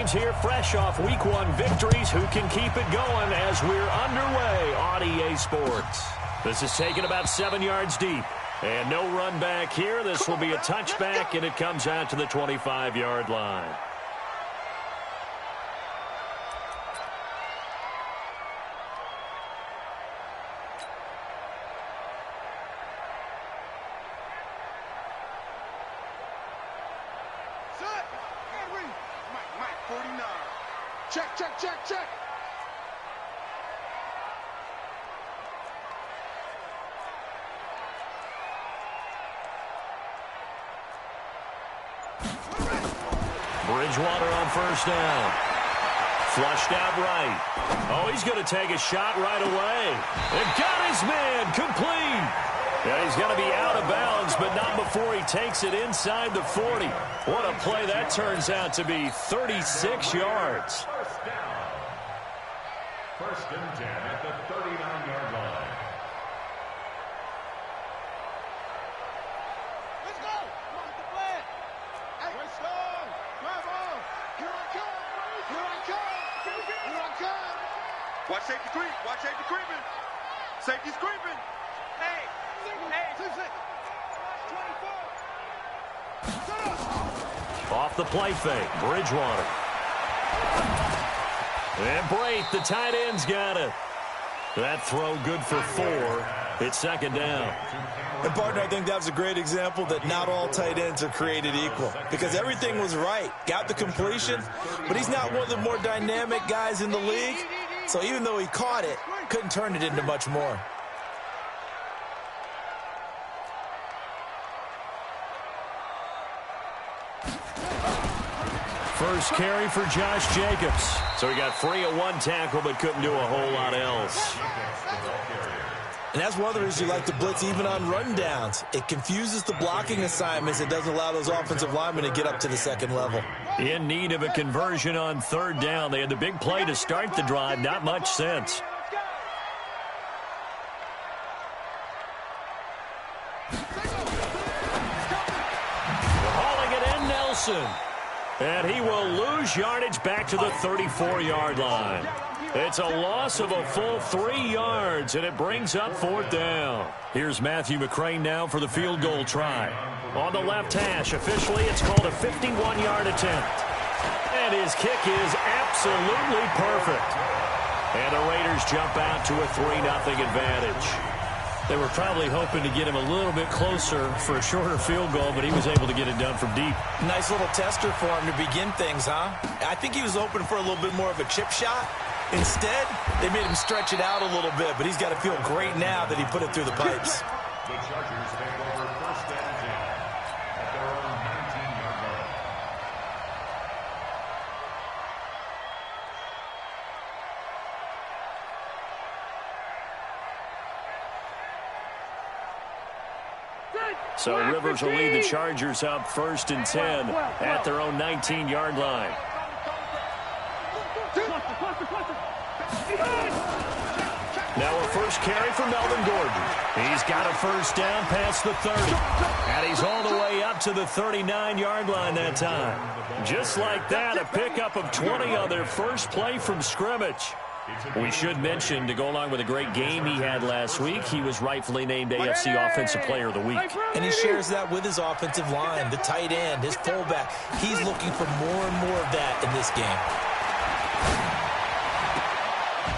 teams here fresh off Week 1 victories. Who can keep it going as we're underway on EA Sports? This is taken about 7 yards deep. And no run back here. This will be a touchback, and it comes out to the 25-yard line. Check. Bridgewater on first down. Flushed out right. Oh, he's going to take a shot right away. And got his man complete. And he's going to be out of bounds, but not before he takes it inside the 40. What a play that turns out to be. 36 yards. First and 10 at the 39-yard line. Let's go. Come on, the plan. Hey, let's go. Drive on. Here I come. Watch safety creep. Watch safety creeping. Safety's creeping. Hey. Off the play fake. Bridgewater. And Brate, the tight end's got it. That throw good for 4. It's second down. And, partner, I think that was a great example that not all tight ends are created equal because everything was right. Got the completion, but he's not one of the more dynamic guys in the league. So even though he caught it, couldn't turn it into much more. First carry for Josh Jacobs. So he got free of 1 tackle but couldn't do a whole lot else. And that's one of the reasons you like to blitz even on rundowns. It confuses the blocking assignments. It doesn't allow those offensive linemen to get up to the second level. In need of a conversion on third down. They had the big play to start the drive. Not much sense. Hauling it in, Nelson. And he will lose yardage back to the 34-yard line. It's a loss of a full 3 yards, and it brings up fourth down. Here's Matthew McCrane now for the field goal try. On the left hash, officially it's called a 51-yard attempt. And his kick is absolutely perfect. And the Raiders jump out to a 3-0 advantage. They were probably hoping to get him a little bit closer for a shorter field goal, but he was able to get it done from deep. Nice little tester for him to begin things, huh? I think he was hoping for a little bit more of a chip shot. Instead, they made him stretch it out a little bit, but he's got to feel great now that he put it through the pipes. The Chargers take over first and 10 at their own 19-yard line. So Rivers will lead the Chargers up first and 10 at their own 19-yard line. Now a first carry for Melvin Gordon. He's got a first down past the 30. And he's all the way up to the 39-yard line that time. Just like that, a pickup of 20 on their first play from scrimmage. We should mention, to go along with a great game he had last week, he was rightfully named AFC Offensive Player of the Week. And he shares that with his offensive line, the tight end, his fullback. He's looking for more and more of that in this game.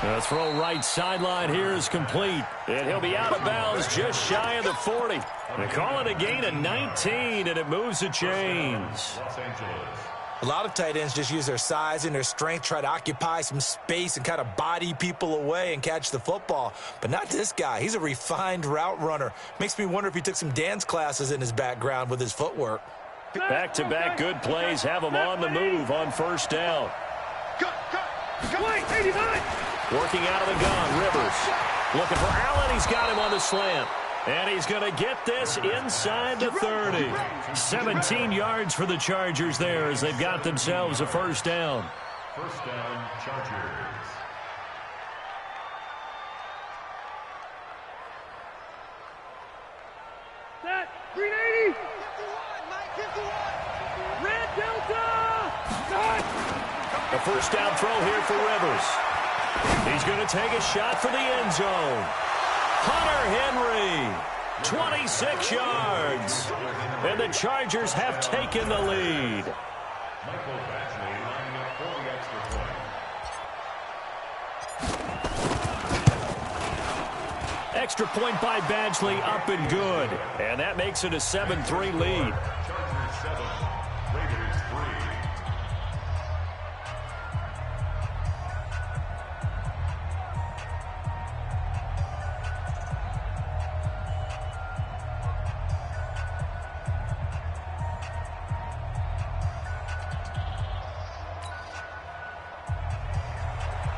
The throw right sideline here is complete. And he'll be out of bounds just shy of the 40. They call it a gain of 19, and it moves the chains. A lot of tight ends just use their size and their strength, try to occupy some space and kind of body people away and catch the football. But not this guy. He's a refined route runner. Makes me wonder if he took some dance classes in his background with his footwork. Back-to-back good plays have him on the move on first down. Working out of the gun, Rivers. Looking for Allen. He's got him on the slant. And he's going to get this inside the 30. 17 yards for the Chargers there as they've got themselves a first down. First down, Chargers. Set. 380. 51. Red Delta. Cut. A first down throw here for Rivers. He's going to take a shot for the end zone. Hunter Henry, 26 yards. And the Chargers have taken the lead. Michael Badgley lining up for the extra point. Extra point by Badgley, up and good. And that makes it a 7-3 lead. Chargers 7, Raiders 3.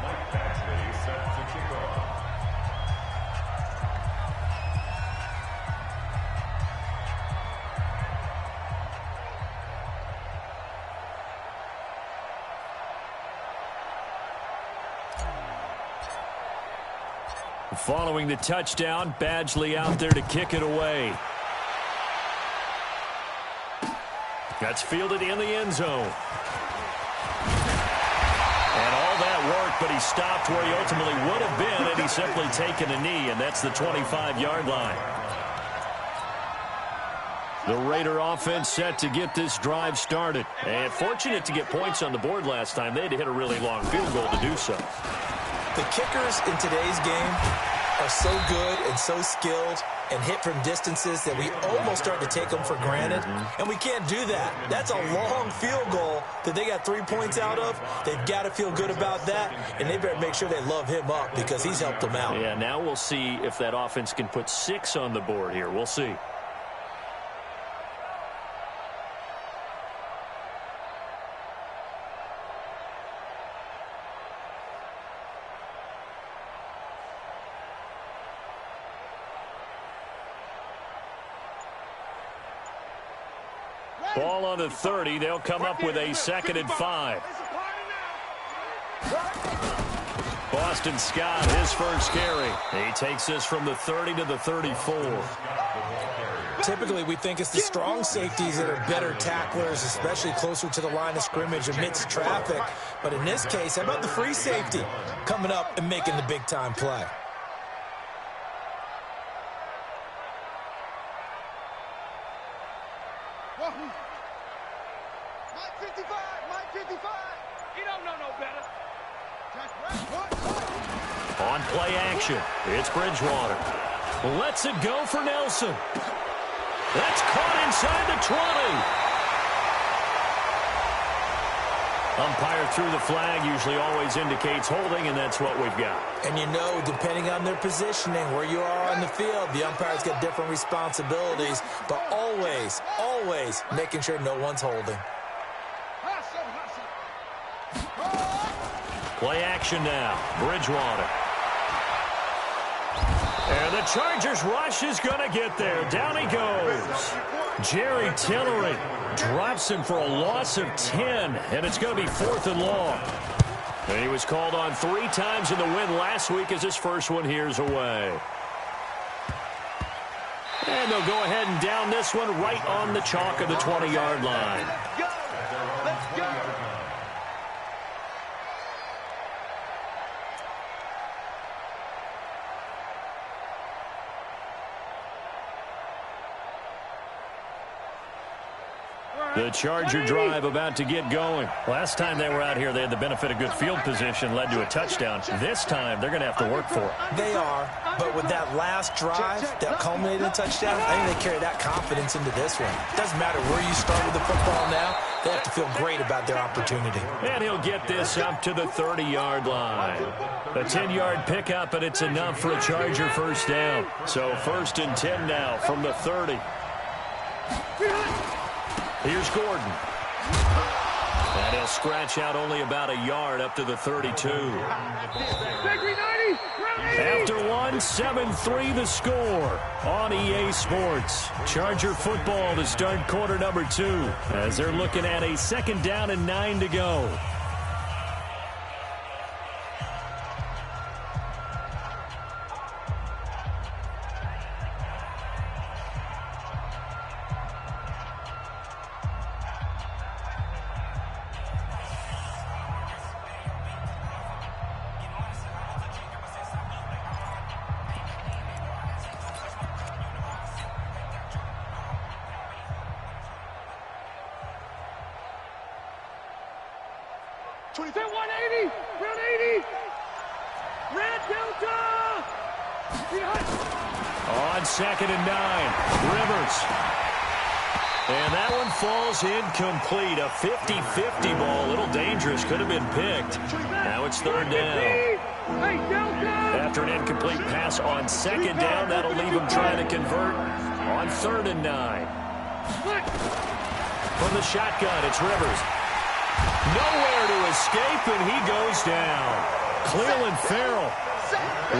Mike Badgley set to kick off. Following the touchdown, Badgley out there to kick it away. That's fielded in the end zone. And all that work, but he stopped where he ultimately would have been had he simply taken a knee, and that's the 25-yard line. The Raider offense set to get this drive started. And fortunate to get points on the board last time. They had to hit a really long field goal to do so. The kickers in today's game are so good and so skilled and hit from distances that we almost start to take them for granted. And we can't do that. That's a long field goal that they got 3 points out of. They've got to feel good about that, and they better make sure they love him up because he's helped them out. Yeah, now we'll see if that offense can put 6 on the board here. We'll see. Ball on the 30. They'll come up with a 2nd and 5. Boston Scott, his first carry. He takes this from the 30 to the 34. Typically, we think it's the strong safeties that are better tacklers, especially closer to the line of scrimmage amidst traffic. But in this case, how about the free safety coming up and making the big-time play? Mike 55, Mike 55. You don't know no better. On play action, it's Bridgewater. Lets it go for Nelson. That's caught inside the 20. Umpire threw the flag, usually always indicates holding, and that's what we've got. And you know, depending on their positioning, where you are on the field, the umpire's got different responsibilities, but always, always making sure no one's holding. Play action now, Bridgewater. And the Chargers rush is going to get there. Down he goes. Jerry Tillery drops him for a loss of 10, and it's going to be 4th and long. And he was called on 3 times in the win last week as his first one here's away. And they'll go ahead and down this one right on the chalk of the 20-yard line. Let's go. The Charger drive about to get going. Last time they were out here, they had the benefit of good field position, led to a touchdown. This time, they're going to have to work for it. They are, but with that last drive that culminated in a touchdown, I think they carry that confidence into this one. Doesn't matter where you start with the football now, they have to feel great about their opportunity. And he'll get this up to the 30-yard line. A 10-yard pickup, and it's enough for a Charger first down. So 1st and 10 now from the 30. Here's Gordon. And he'll scratch out only about a yard up to the 32. After one, 7-3 the score on EA Sports. Charger football to start quarter number 2 as they're looking at a 2nd down and 9 to go. Say 180. Round 80. Red Delta. On 2nd and 9, Rivers. And that one falls incomplete. A 50-50 ball. A little dangerous. Could have been picked. Now it's 3rd down. After an incomplete pass on 2nd down, that'll leave him trying to convert on 3rd and 9. From the shotgun, it's Rivers. Nowhere to escape, and he goes down. Cleveland Farrell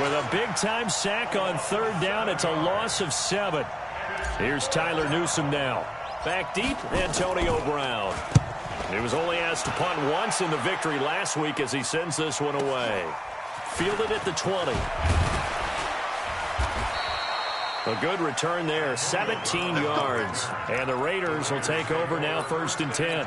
with a big-time sack on 3rd down. It's a loss of 7. Here's Tyler Newsome now. Back deep, Antonio Brown. He was only asked to punt once in the victory last week as he sends this one away. Fielded at the 20. A good return there, 17 yards. And the Raiders will take over now, 1st and 10.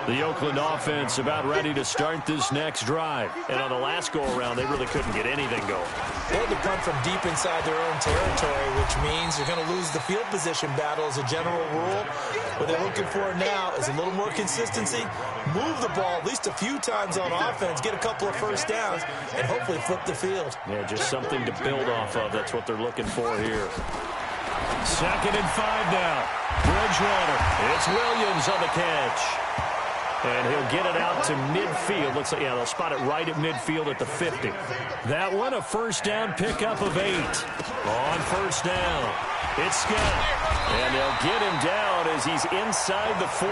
The Oakland offense about ready to start this next drive. And on the last go-around, they really couldn't get anything going. They had to punt from deep inside their own territory, which means they're going to lose the field position battle as a general rule. What they're looking for now is a little more consistency, move the ball at least a few times on offense, get a couple of first downs, and hopefully flip the field. Yeah, just something to build off of. That's what they're looking for here. 2nd and 5 now. Bridgewater. It's Williams on the catch. And he'll get it out to midfield. Looks like, yeah, they'll spot it right at midfield at the 50. That one, a 1st down pickup of 8. On 1st down, it's Scott. And they'll get him down as he's inside the 40.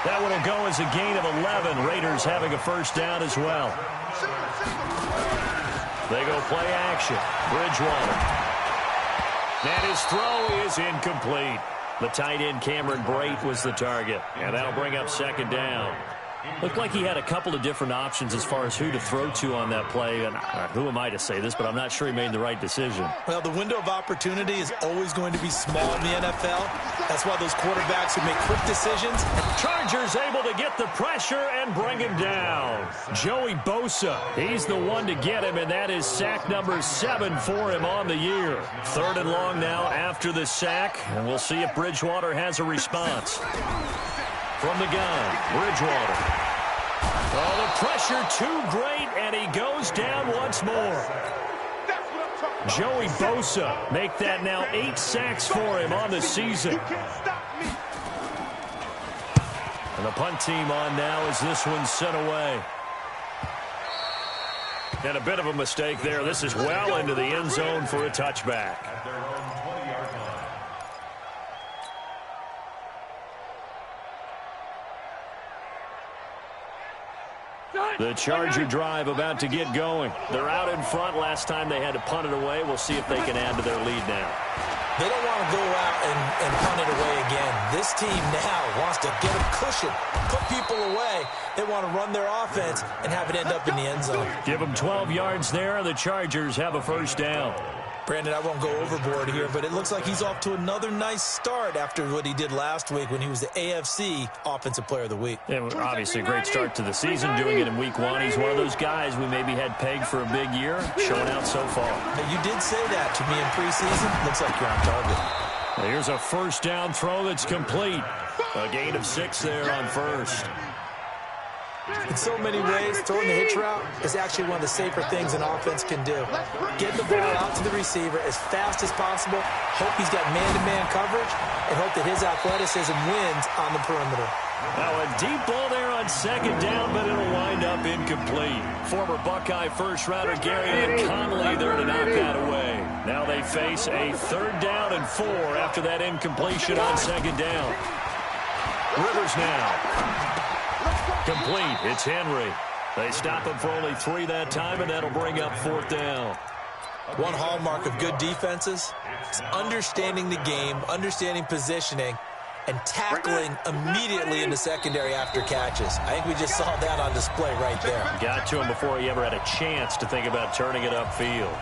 That one will go as a gain of 11. Raiders having a 1st down as well. They go play action. Bridgewater. And his throw is incomplete. The tight end, Cameron Brate, was the target. And that'll bring up 2nd down. Looked like he had a couple of different options as far as who to throw to on that play. And who am I to say this, but I'm not sure he made the right decision. Well, the window of opportunity is always going to be small in the NFL. That's why those quarterbacks who make quick decisions. Chargers able to get the pressure and bring him down. Joey Bosa, he's the one to get him, and that is sack number 7 for him on the year. 3rd and long now after the sack, and we'll see if Bridgewater has a response. From the gun, Bridgewater. Oh, the pressure too great, and he goes down once more. Joey Bosa, make that now 8 sacks for him on the season. And the punt team on now as this one's sent away. And a bit of a mistake there. This is well into the end zone for a touchback. The Charger drive about to get going. They're out in front. Last time they had to punt it away. We'll see if they can add to their lead now. They don't want to go out and punt it away again. This team now wants to get a cushion, put people away. They want to run their offense and have it end up in the end zone. Give them 12 yards there. The Chargers have a 1st down. Brandon, I won't go overboard here, but it looks like he's off to another nice start after what he did last week when he was the AFC Offensive Player of the Week. Yeah, obviously a great start to the season, doing it in week 1. He's one of those guys we maybe had pegged for a big year, showing out so far. You did say that to me in preseason. Looks like you're on target. Here's a 1st down throw that's complete. A gain of 6 there on 1st. In so many ways, throwing the hitch route is actually one of the safer things an offense can do. Get the ball out to the receiver as fast as possible, hope he's got man-to-man coverage, and hope that his athleticism wins on the perimeter. Now a deep ball there on 2nd down, but it'll wind up incomplete. Former Buckeye first-rounder Gary Conley there to knock that away. Now they face a 3rd down and 4 after that incompletion on 2nd down. Rivers now. Complete. It's Henry. They stop him for only 3 that time, and that'll bring up 4th down. One hallmark of good defenses is understanding the game, understanding positioning, and tackling immediately in the secondary after catches. I think we just saw that on display right there. Got to him before he ever had a chance to think about turning it upfield.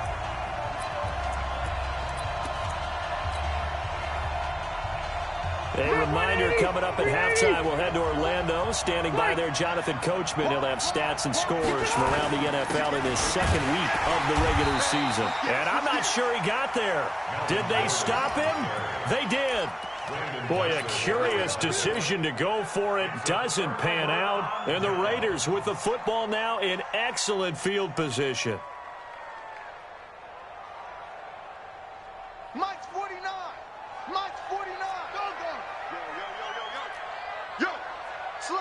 A reminder coming up at halftime. We'll head to Orlando. Standing by there, Jonathan Coachman. He'll have stats and scores from around the NFL in his second week of the regular season. And I'm not sure he got there. Did they stop him? They did. Boy, a curious decision to go for it. Doesn't pan out. And the Raiders with the football now in excellent field position. Mike's 49. Mike's 49. Go, go. Yo. Slam.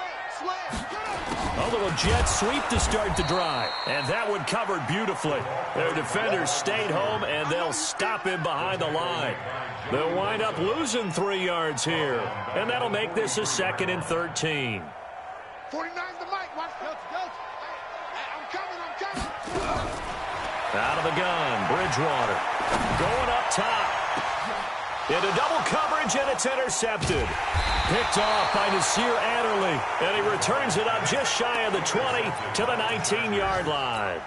A little jet sweep to start the drive. And that one covered beautifully. Their defenders stayed home, and they'll stop him behind the line. They'll wind up losing 3 yards here. And that'll make this a 2nd and 13. 49's the Mike. Watch. Hey, I'm coming. Out of the gun, Bridgewater. Going up top. Into double coverage, and it's intercepted. Picked off by Nasir Adderley. And he returns it up just shy of the 20 to the 19-yard line.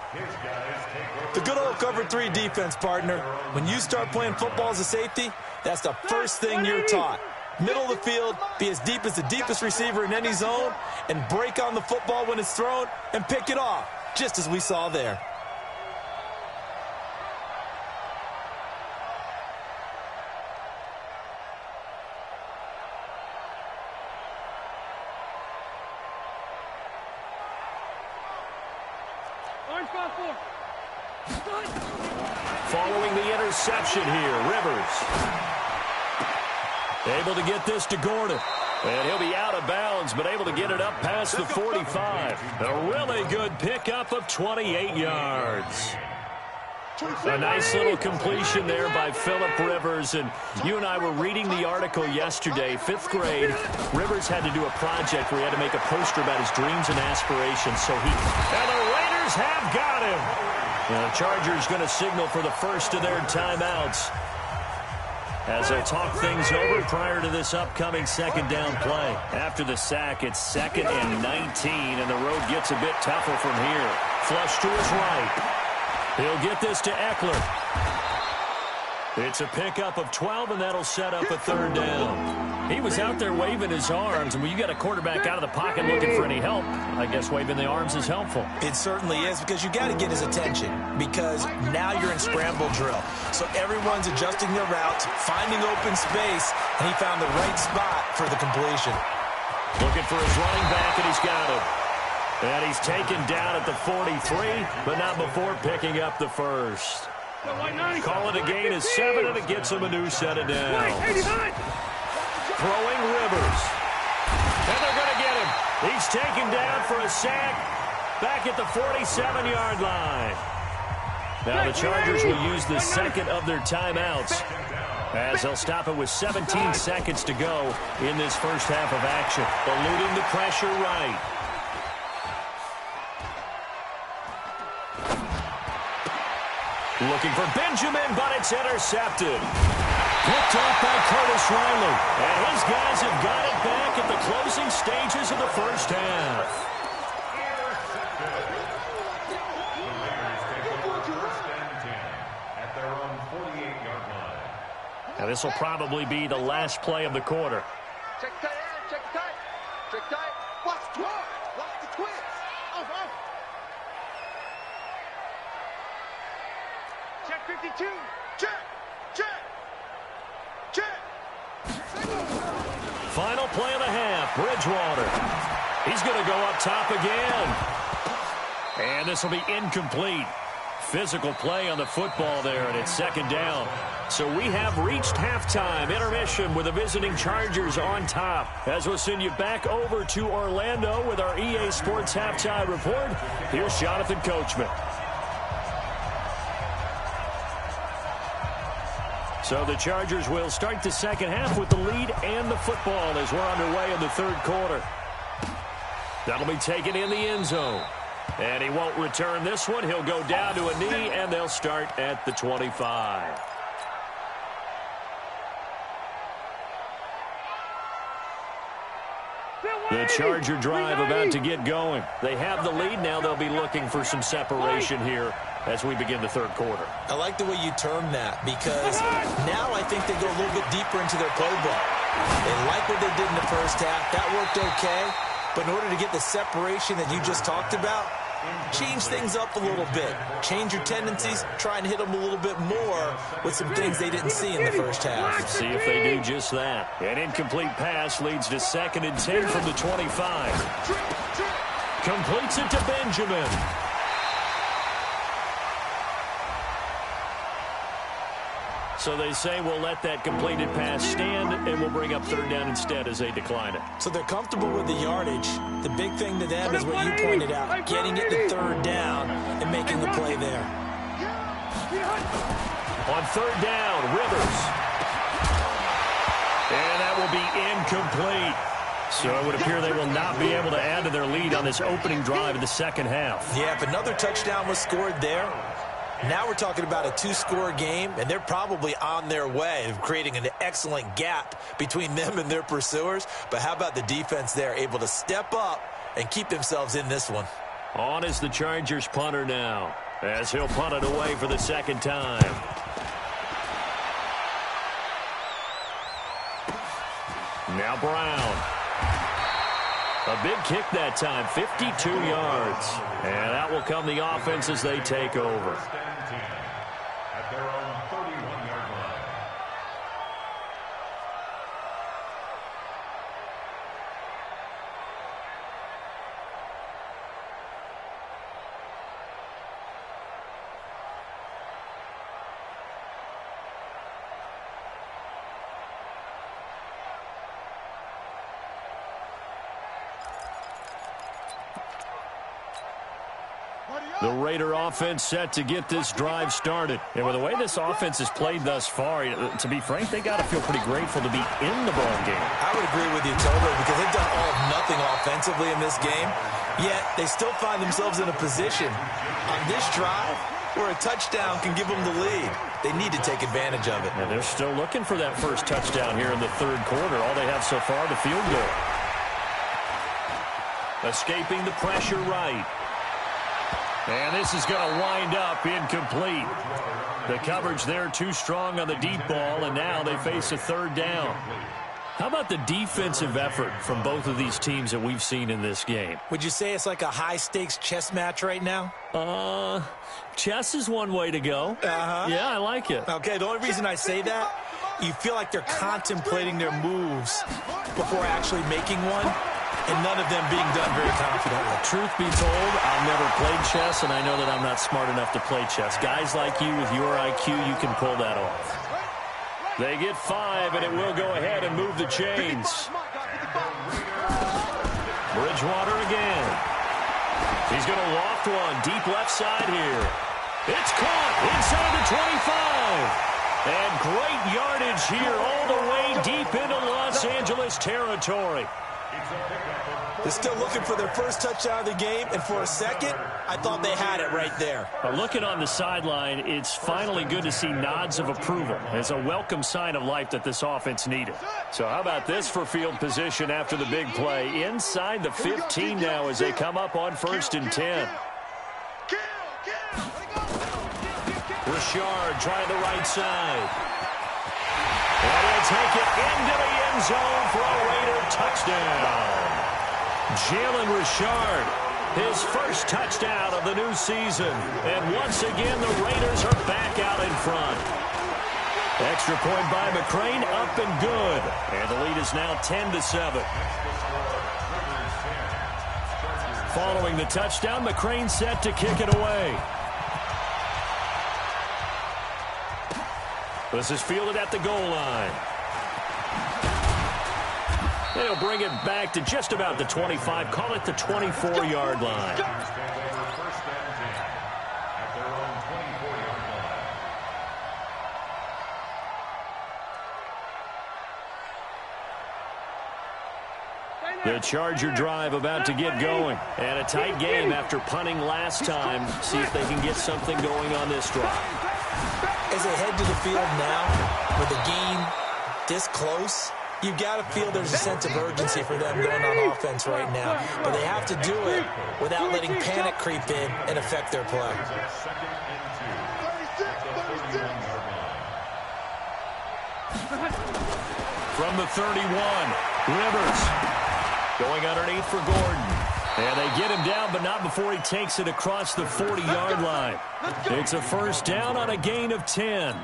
The good old cover 3 defense, partner. When you start playing football as a safety, that's the first thing you're taught. Middle of the field, be as deep as the deepest receiver in any zone, and break on the football when it's thrown and pick it off, just as we saw there. Following the interception here, Rivers. Able to get this to Gordon. And he'll be out of bounds, but able to get it up past the 45. A really good pickup of 28 yards. A nice little completion there by Phillip Rivers. And you and I were reading the article yesterday, 5th grade. Rivers had to do a project where he had to make a poster about his dreams and aspirations. And the Raiders have got him. And the Chargers going to signal for the first of their timeouts as they'll talk things over prior to this upcoming 2nd down play. After the sack, it's 2nd and 19, and the road gets a bit tougher from here. Flush to his right. He'll get this to Eckler. It's a pickup of 12, and that'll set up a 3rd down. He was out there waving his arms, and when you got a quarterback out of the pocket looking for any help, I guess waving the arms is helpful. It certainly is, because you got to get his attention, because now you're in scramble drill. So everyone's adjusting their routes, finding open space, and he found the right spot for the completion. Looking for his running back, and he's got him. And he's taken down at the 43, but not before picking up the first. Call it a gain of 7, and it gets him a new set of downs. Throwing Rivers. And they're going to get him. He's taken down for a sack back at the 47-yard line. Now the Chargers will use the 2nd of their timeouts as they'll stop it with 17 seconds to go in this first half of action. Eluding the pressure right. Looking for Benjamin, but it's intercepted. Picked off by Curtis Riley. And his guys have got it back at the closing stages of the first half. Now this will probably be the last play of the quarter. Check tight end. Check tight. Check tight. Watch the twist. Watch the twist. Off. Check 52. Check. Final play of the half, Bridgewater. He's going to go up top again. And this will be incomplete. Physical play on the football there, and it's 2nd down. So we have reached halftime intermission with the visiting Chargers on top. As we'll send you back over to Orlando with our EA Sports halftime report, here's Jonathan Coachman. So the Chargers will start the 2nd half with the lead and the football as we're underway in the 3rd quarter. That'll be taken in the end zone. And he won't return this one. He'll go down to a knee, and they'll start at the 25. The Charger drive about to get going. They have the lead. Now they'll be looking for some separation here as we begin the 3rd quarter. I like the way you term that, because now I think they go a little bit deeper into their playbook. They like what they did in the first half. That worked okay. But in order to get the separation that you just talked about, change things up a little bit. Change your tendencies. Try and hit them a little bit more with some things they didn't see in the first half. Let's see if they do just that. An incomplete pass leads to 2nd and 10 from the 25. Completes it to Benjamin. So they say we'll let that completed pass stand, and we'll bring up 3rd down instead as they decline it. So they're comfortable with the yardage. The big thing to them is what you pointed out, getting it to 3rd down and making the play there. On 3rd down, Rivers. And that will be incomplete. So it would appear they will not be able to add to their lead on this opening drive of the second half. Yeah, if another touchdown was scored there, now we're talking about a 2-score game, and they're probably on their way of creating an excellent gap between them and their pursuers. But how about the defense there, able to step up and keep themselves in this one? On is the Chargers punter now, as he'll punt it away for the 2nd time. Now Brown. A big kick that time, 52 yards. And that will come the offense as they take over. At their own 31-yard line. The Raider offense set to get this drive started. And with the way this offense has played thus far, to be frank, they got to feel pretty grateful to be in the ball game. I would agree with you totally, because they've done all of nothing offensively in this game, yet they still find themselves in a position on this drive where a touchdown can give them the lead. They need to take advantage of it. And they're still looking for that first touchdown here in the 3rd quarter. All they have so far, the field goal. Escaping the pressure right. And this is going to wind up incomplete. The coverage there too strong on the deep ball, and now they face a 3rd down. How about the defensive effort from both of these teams that we've seen in this game? Would you say it's like a high-stakes chess match right now? Chess is one way to go. Yeah, I like it. Okay, the only reason I say that, you feel like they're contemplating their moves before actually making one, and none of them being done very confidently. Truth be told, I've never played chess, and I know that I'm not smart enough to play chess. Guys like you with your IQ, you can pull that off. They get 5, and it will go ahead and move the chains. Bridgewater again. He's going to loft one deep left side here. It's caught inside the 25. And great yardage here all the way deep into Los Angeles territory. They're still looking for their first touchdown of the game, and for a second, I thought they had it right there. Looking on the sideline, it's finally good to see nods of approval. It's a welcome sign of life that this offense needed. So how about this for field position after the big play? Inside the 15 now as they come up on 1st and 10. Richard trying the right side. And he'll take it into the end zone for a Raider touchdown. Jalen Richard, his first touchdown of the new season. And once again, the Raiders are back out in front. Extra point by McCrane, up and good. And the lead is now 10-7. Following the touchdown, McCrane set to kick it away. This is fielded at the goal line. They'll bring it back to just about the 25. Call it the 24-yard line. The Charger drive about to get going. And a tight game after punting last time. See if they can get something going on this drive. As they head to the field now, with the game this close, you've got to feel there's a sense of urgency for them going on offense right now. But they have to do it without letting panic creep in and affect their play. From the 31, Rivers going underneath for Gordon. And they get him down, but not before he takes it across the 40-yard line. It's a first down on a gain of 10.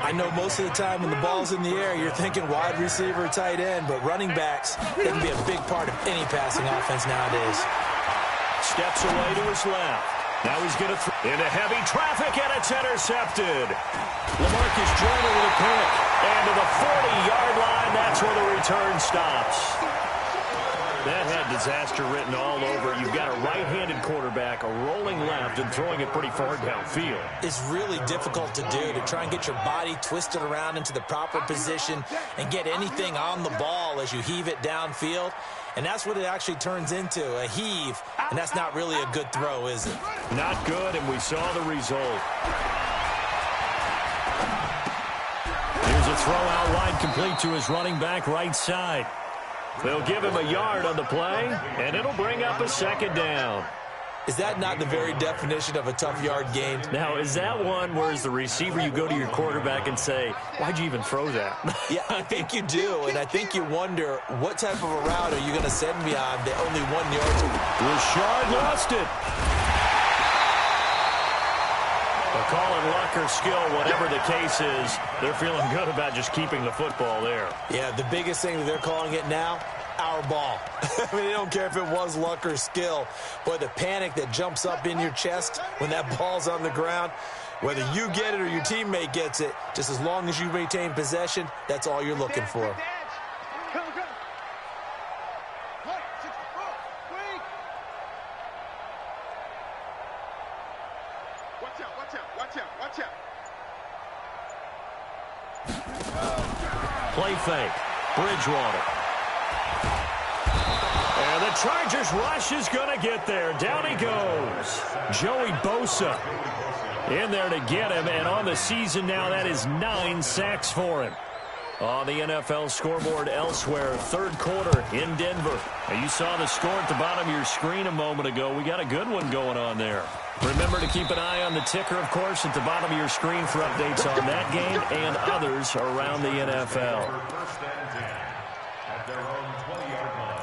I know most of the time when the ball's in the air, you're thinking wide receiver, tight end, but running backs, they can be a big part of any passing offense nowadays. Steps away to his left. Now he's going to into heavy traffic, and it's intercepted. LaMarcus Joyner with a pick. And to the 40-yard line, that's where the return stops. That had disaster written all over it. You've got a right-handed quarterback, a rolling left, and throwing it pretty far downfield. It's really difficult to do, to try and get your body twisted around into the proper position and get anything on the ball as you heave it downfield. And that's what it actually turns into, a heave. And that's not really a good throw, is it? Not good, and we saw the result. Here's a throw out wide, complete to his running back right side. They'll give him a yard on the play, and it'll bring up a second down. Is that not the very definition of a tough yard gain? Now, is that one where as the receiver you go to your quarterback and say, why'd you even throw that? Yeah, I think you do, and I think you wonder what type of a route are you going to send me on that only 1 yard to... Rashard lost it. They'll call it luck or skill, whatever the case is. They're feeling good about just keeping the football there. Yeah, the biggest thing that they're calling it now, our ball. I mean, they don't care if it was luck or skill. Boy, the panic that jumps up in your chest when that ball's on the ground, whether you get it or your teammate gets it, just as long as you maintain possession, that's all you're looking for. Play fake. Bridgewater. And the Chargers rush is going to get there. Down he goes. Joey Bosa in there to get him. And on the season now, that is 9 sacks for him. On the NFL scoreboard elsewhere, third quarter in Denver. And you saw the score at the bottom of your screen a moment ago. We got a good one going on there. Remember to keep an eye on the ticker, of course, at the bottom of your screen for updates on that game and others around the NFL. First and 10 at their own 20-yard line.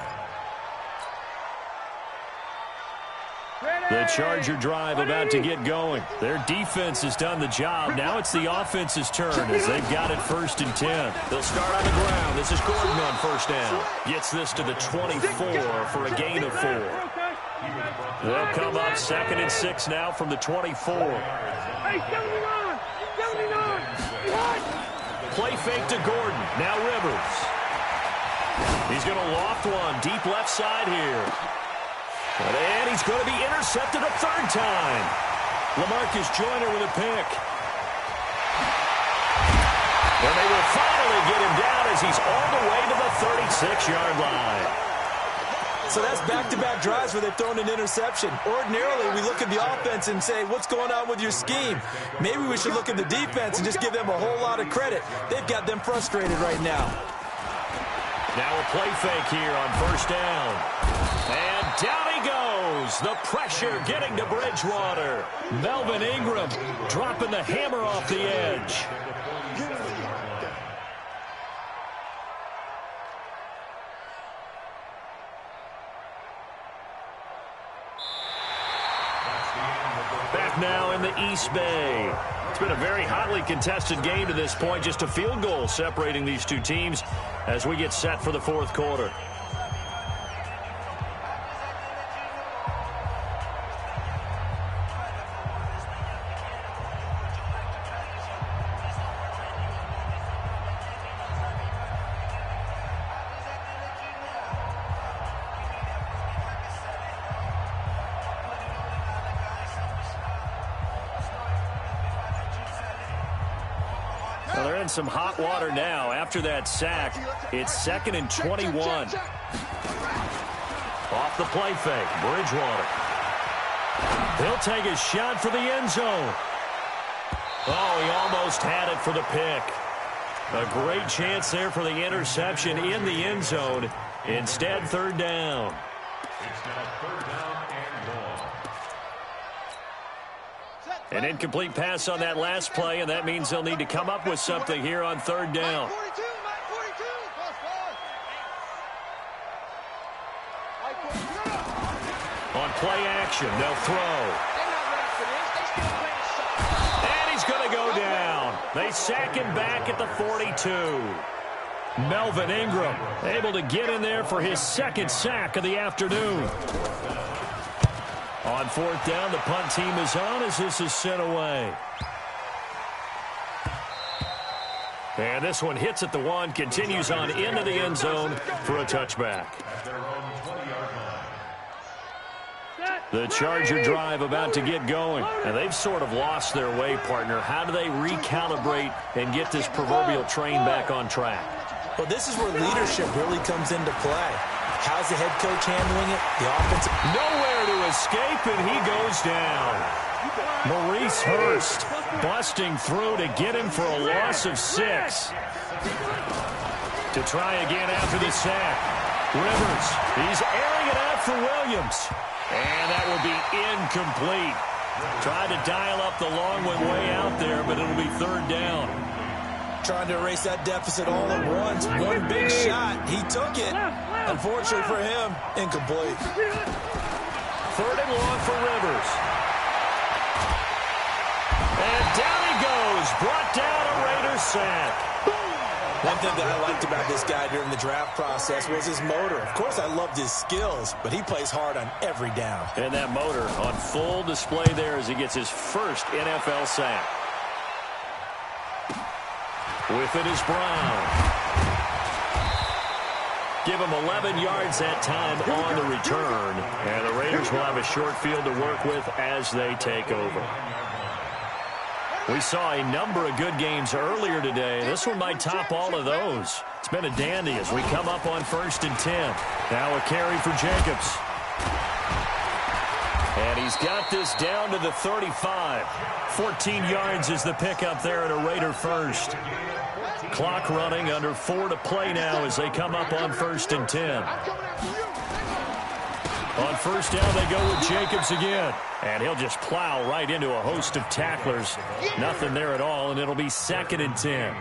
The Charger drive about to get going. Their defense has done the job. Now it's the offense's turn as they've got it first and 10. They'll start on the ground. This is Gordon on first down. Gets this to the 24 for a gain of 4. They'll come up 2nd and 6 now from the 24. Hey, 79! 79! What? Play fake to Gordon. Now Rivers. He's going to loft one deep left side here. And he's going to be intercepted a third time. LaMarcus Joyner with a pick. And they will finally get him down as he's all the way to the 36-yard line. So that's back-to-back drives where they've thrown an interception. Ordinarily, we look at the offense and say, what's going on with your scheme? Maybe we should look at the defense and just give them a whole lot of credit. They've got them frustrated right now. Now a play fake here on first down. And down he goes. The pressure getting to Bridgewater. Melvin Ingram dropping the hammer off the edge. Back now in the East Bay. It's been a very hotly contested game to this point. Just a field goal separating these two teams as we get set for the fourth quarter. Well, they're in some hot water now. After that sack, it's 2nd and 21. Off the play fake, Bridgewater. He'll take a shot for the end zone. Oh, he almost had it for the pick. A great chance there for the interception in the end zone. Instead, third down. It's now third down and 1. An incomplete pass on that last play, and that means they'll need to come up with something here on third down. On play action, they'll throw. And he's going to go down. They sack him back at the 42. Melvin Ingram able to get in there for his second sack of the afternoon. On fourth down, the punt team is on as this is sent away. And this one hits at the 1, continues on into the end zone for a touchback. The Charger drive about to get going. And they've sort of lost their way, partner. How do they recalibrate and get this proverbial train back on track? Well, this is where leadership really comes into play. How's the head coach handling it? The offensive... Nowhere to escape, and he goes down. Maurice Hurst busting through to get him for a loss of 6. To try again after the sack. Rivers, he's airing it out for Williams. And that will be incomplete. Tried to dial up the long one way out there, but it'll be third down. Trying to erase that deficit all at once. One big shot. He took it. Unfortunately for him, incomplete. Third and long for Rivers. And down he goes. Brought down a Raiders sack. One thing that I liked about this guy during the draft process was his motor. Of course, I loved his skills, but he plays hard on every down. And that motor on full display there as he gets his first NFL sack. With it is Brown. Give him 11 yards that time on the return. And the Raiders will have a short field to work with as they take over. We saw a number of good games earlier today. This one might top all of those. It's been a dandy as we come up on 1st and 10. Now a carry for Jacobs. And he's got this down to the 35. 14 yards is the pickup there at a Raider first. Clock running, under 4 to play now as they come up on 1st and 10. On first down, they go with Jacobs again. And he'll just plow right into a host of tacklers. Nothing there at all, and it'll be 2nd and 10.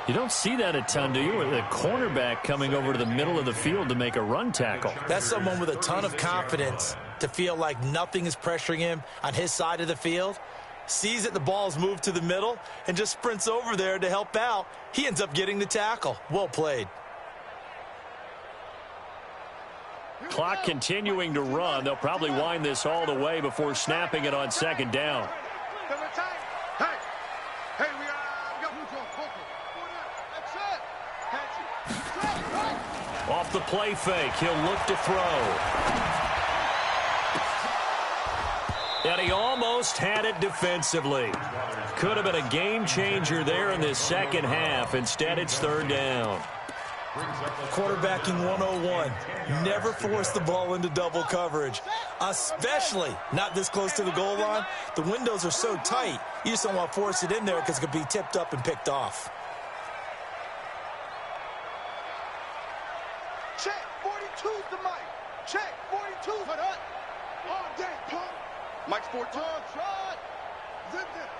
You don't see that a ton, do you? With a cornerback coming over to the middle of the field to make a run tackle. That's someone with a ton of confidence to feel like nothing is pressuring him on his side of the field. Sees that the ball's moved to the middle and just sprints over there to help out. He ends up getting the tackle. Well played. Clock continuing to run. They'll probably wind this all the way before snapping it on 2nd down. Hey, we got Off the play fake, he'll look to throw. And he almost had it defensively. Could have been a game changer there in this second half. Instead, it's 3rd down. Quarterbacking 101. Never force the ball into double coverage, especially not this close to the goal line. The windows are so tight, you just don't want to force it in there because it could be tipped up and picked off. Check, 42's the mic. Check, 42's for that. All day, punk. Mike's 14. Shot. Zip it.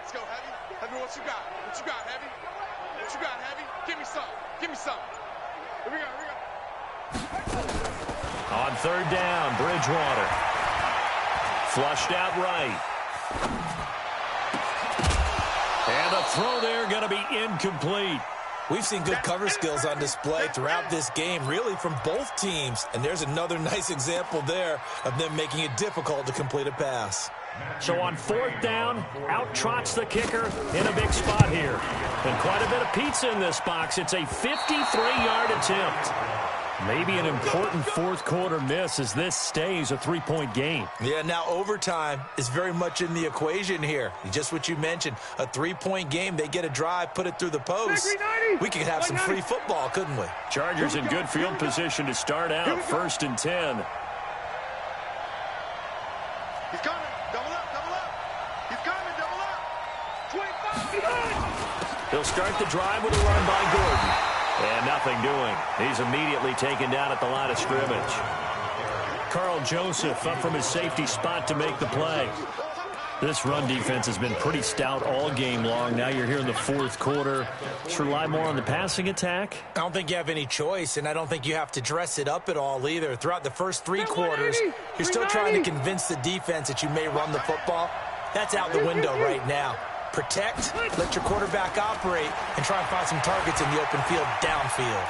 Let's go, Heavy. Heavy, what you got? What you got, Heavy? What you got, Heavy? Give me some. Give me some. Here we go, here we go. On 3rd down, Bridgewater. Flushed out right. And the throw there going to be incomplete. We've seen good cover skills on display throughout this game, really from both teams. And there's another nice example there of them making it difficult to complete a pass. So on 4th down, out trots the kicker in a big spot here. And quite a bit of pizza in this box. It's a 53-yard attempt. Maybe an important 4th quarter miss as this stays a 3-point game. Yeah, now overtime is very much in the equation here. Just what you mentioned, a 3-point game. They get a drive, put it through the post. We could have some free football, couldn't we? Chargers in good field position to start out. 1st and 10. He's coming. Double up, double up. He's coming, double up. 25. He'll start the drive with a run by Gordon. And nothing doing. He's immediately taken down at the line of scrimmage. Carl Joseph up from his safety spot to make the play. This run defense has been pretty stout all game long. Now you're here in the fourth quarter. Just rely more on the passing attack? I don't think you have any choice, and I don't think you have to dress it up at all either. Throughout the first 3 quarters, you're still trying to convince the defense that you may run the football. That's out the window right now. Protect, let your quarterback operate, and try and find some targets in the open field downfield.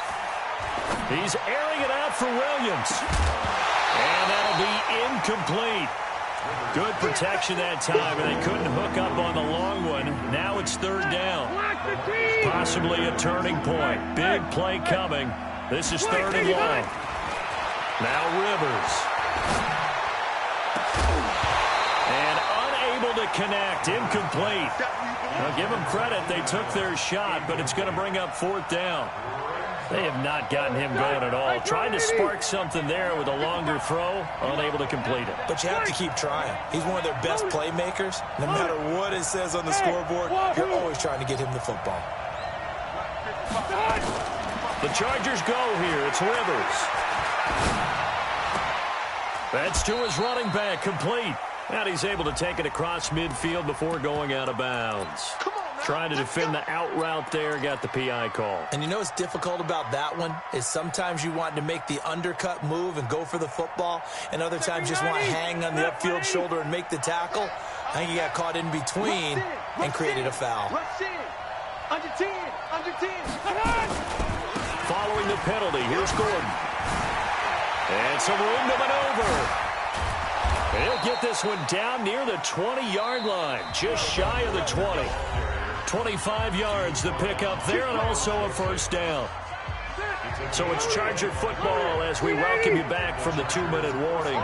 He's airing it out for Williams. And that'll be incomplete. Good protection that time, and they couldn't hook up on the long one. Now it's third down. Possibly a turning point. Big play coming. This is third and long. Now Rivers. And unable to connect. Incomplete. Now give them credit. They took their shot, but it's going to bring up fourth down. They have not gotten him going at all. Trying to spark something there with a longer throw, unable to complete it. But you have to keep trying. He's one of their best playmakers. No matter what it says on the scoreboard, you're always trying to get him the football. The Chargers go here. It's Rivers. That's to his running back, complete. And he's able to take it across midfield before going out of bounds. Trying to defend the out route there, got the PI call. And you know what's difficult about that one is sometimes you want to make the undercut move and go for the football, and other times just want to hang on the upfield shoulder and make the tackle. I think he got caught in between and created a foul. Under 10, under 10. Following the penalty, here's Gordon. And some room to maneuver. He'll get this one down near the 20-yard line, just shy of the 20. 25 yards the pickup there, and also a first down. So it's Charger football as we welcome you back from the 2-minute warning.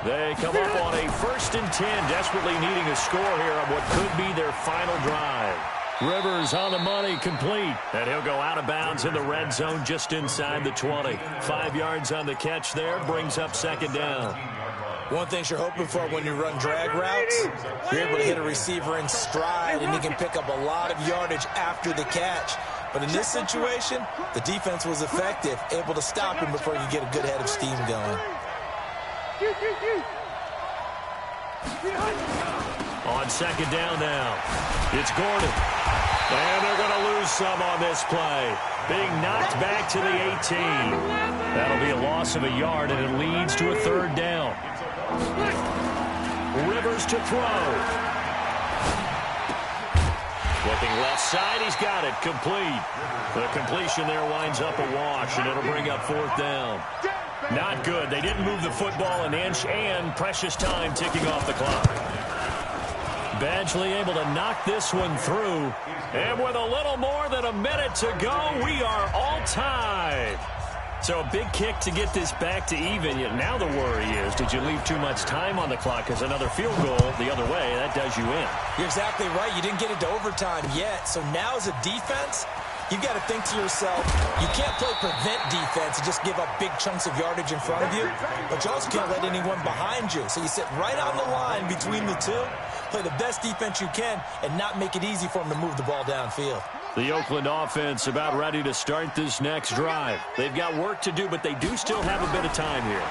They come up on a 1st and 10, desperately needing a score here on what could be their final drive. Rivers on the money, complete. And he'll go out of bounds in the red zone just inside the 20. 5 yards on the catch there, brings up second down. One thing you're hoping for when you run drag routes, you're able to hit a receiver in stride, and he can pick up a lot of yardage after the catch. But in this situation, the defense was effective, able to stop him before you get a good head of steam going. On second down now, it's Gordon. And they're going to lose some on this play. Being knocked back to the 18. That'll be a loss of a yard, and it leads to a third down. Rivers to throw. Looking left side, he's got it, complete. The completion there winds up a wash, and it'll bring up fourth down. Not good. They didn't move the football an inch, and precious time ticking off the clock. Badgley able to knock this one through. And with a little more than a minute to go, we are all tied. So a big kick to get this back to even. Yet now the worry is, did you leave too much time on the clock? Because another field goal the other way, that does you in. You're exactly right. You didn't get into overtime yet. So now as a defense, you've got to think to yourself, you can't play prevent defense and just give up big chunks of yardage in front of you, but you also can't let anyone behind you. So you sit right on the line between the two, play the best defense you can, and not make it easy for them to move the ball downfield. The Oakland offense about ready to start this next drive. They've got work to do, but they do still have a bit of time here.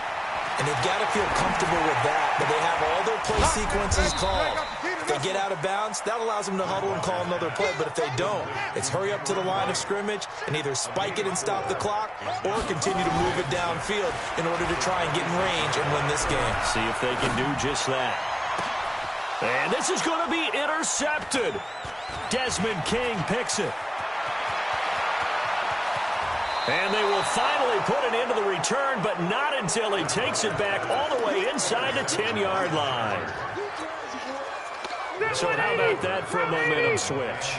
And they've got to feel comfortable with that, but they have all their play sequences called. If they get out of bounds, that allows them to huddle and call another play, but if they don't, it's hurry up to the line of scrimmage and either spike it and stop the clock or continue to move it downfield in order to try and get in range and win this game. See if they can do just that. And this is going to be intercepted. Desmond King picks it. And they will finally put an end to the return, but not until he takes it back all the way inside the 10-yard line. So how about that for a momentum switch?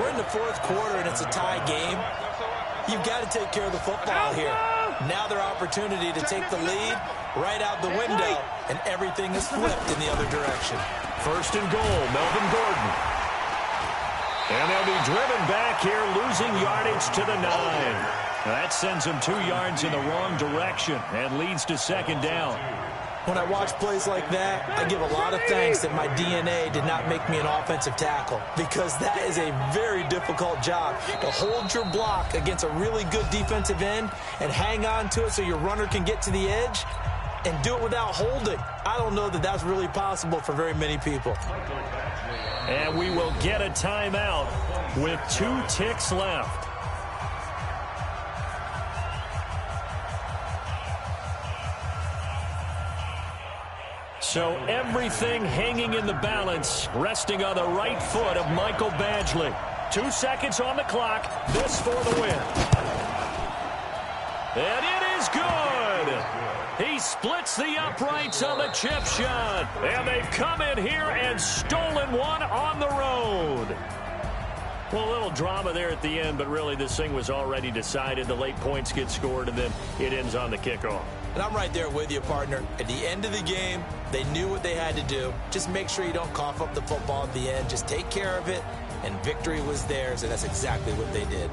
We're in the fourth quarter, and it's a tie game. You've got to take care of the football here. Now their opportunity to take the lead right out the window, and everything is flipped in the other direction. First and goal, Melvin Gordon. And they'll be driven back here, losing yardage to the 9. That sends them 2 yards in the wrong direction and leads to second down. When I watch plays like that, I give a lot of thanks that my DNA did not make me an offensive tackle, because that is a very difficult job, to hold your block against a really good defensive end and hang on to it so your runner can get to the edge. and do it without holding. I don't know that that's really possible for very many people. And we will get a timeout with 2 ticks left. So everything hanging in the balance, resting on the right foot of Michael Badgley. 2 seconds on the clock. This for the win. And it is good. He splits the uprights on the chip shot. And they've come in here and stolen one on the road. Well, a little drama there at the end, but really this thing was already decided. The late points get scored, and then it ends on the kickoff. And I'm right there with you, partner. At the end of the game, they knew what they had to do. Just make sure you don't cough up the football at the end. Just take care of it, and victory was theirs, and that's exactly what they did.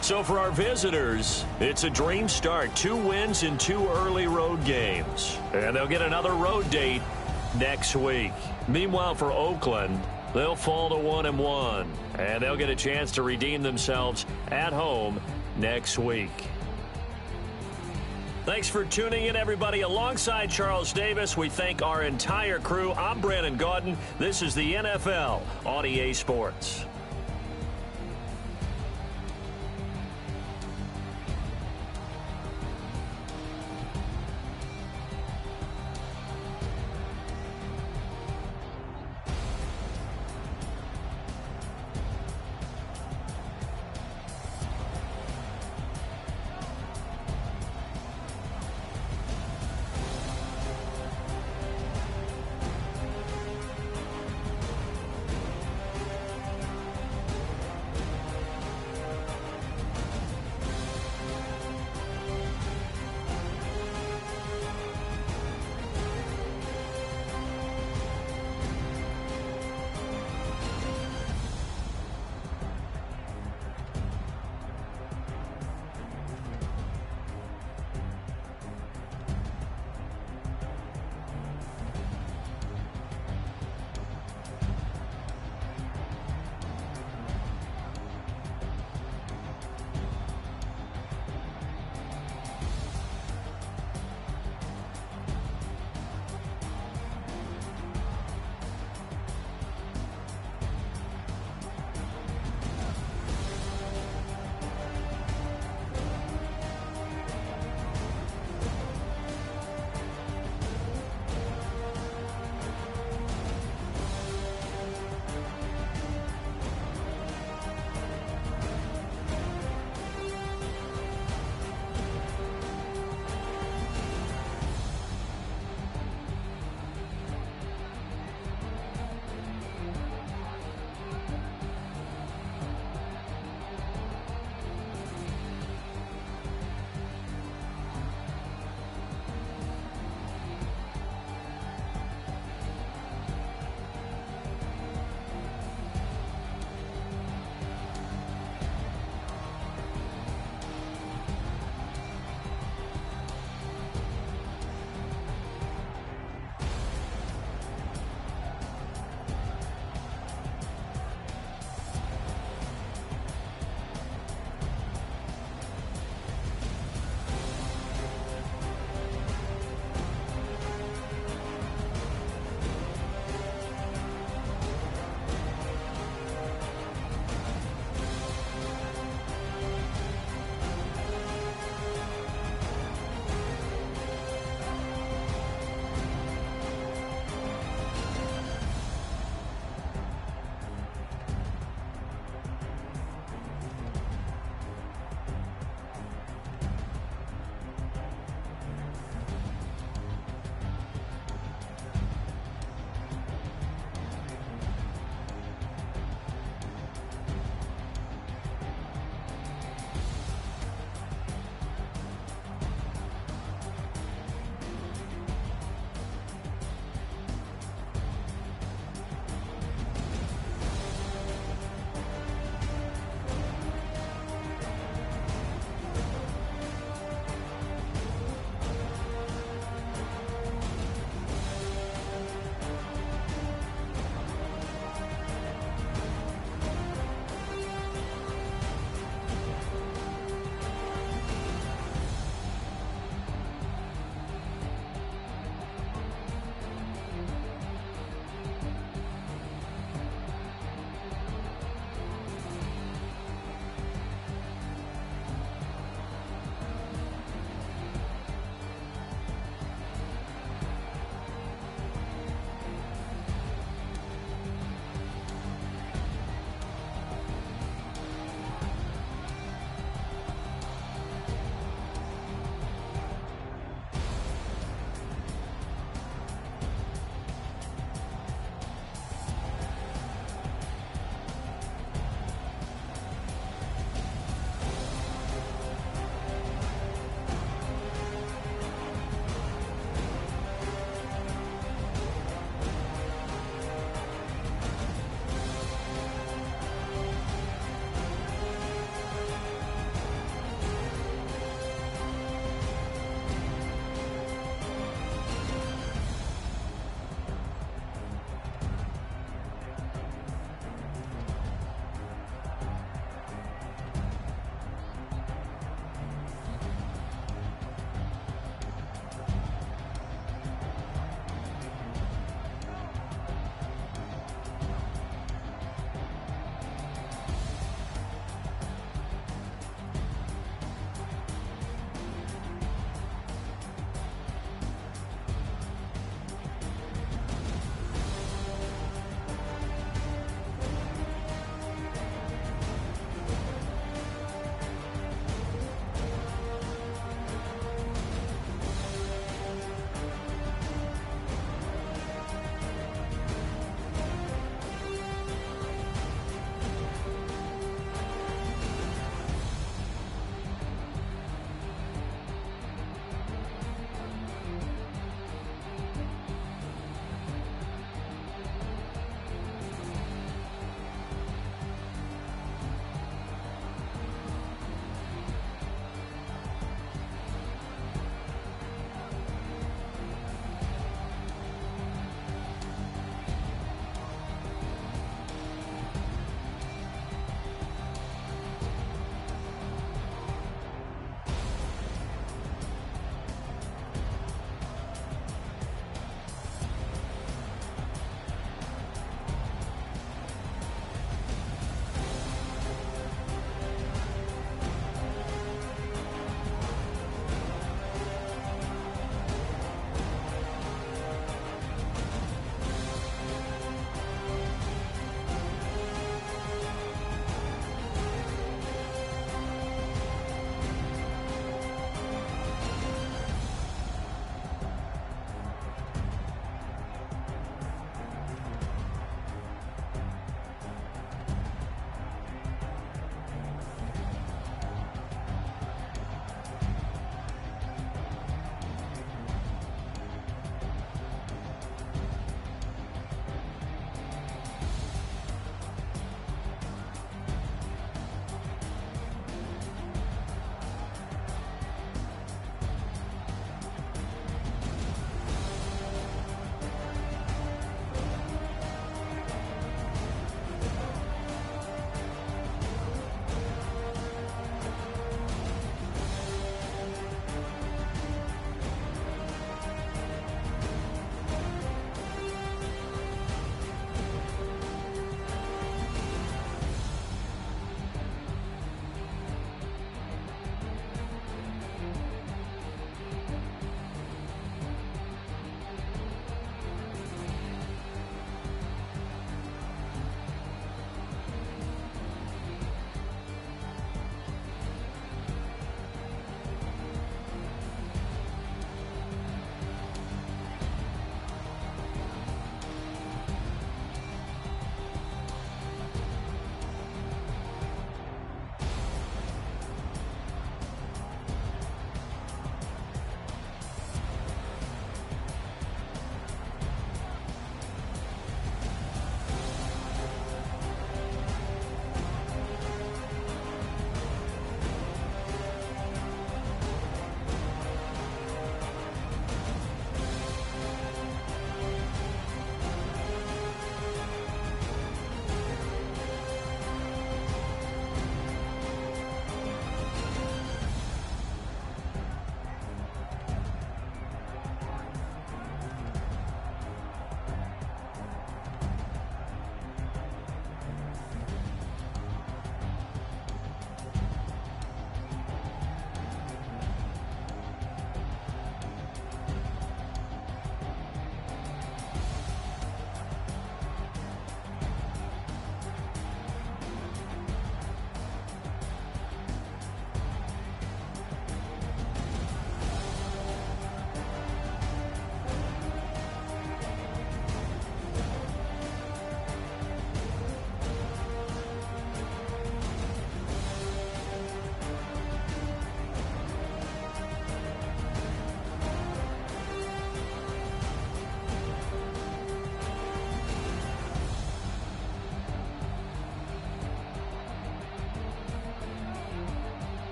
So for our visitors, it's a dream start. 2 wins in 2 early road games. And they'll get another road date next week. Meanwhile, for Oakland, they'll fall to 1-1. And they'll get a chance to redeem themselves at home next week. Thanks for tuning in, everybody. Alongside Charles Davis, we thank our entire crew. I'm Brandon Gaudin. This is the NFL on EA Sports.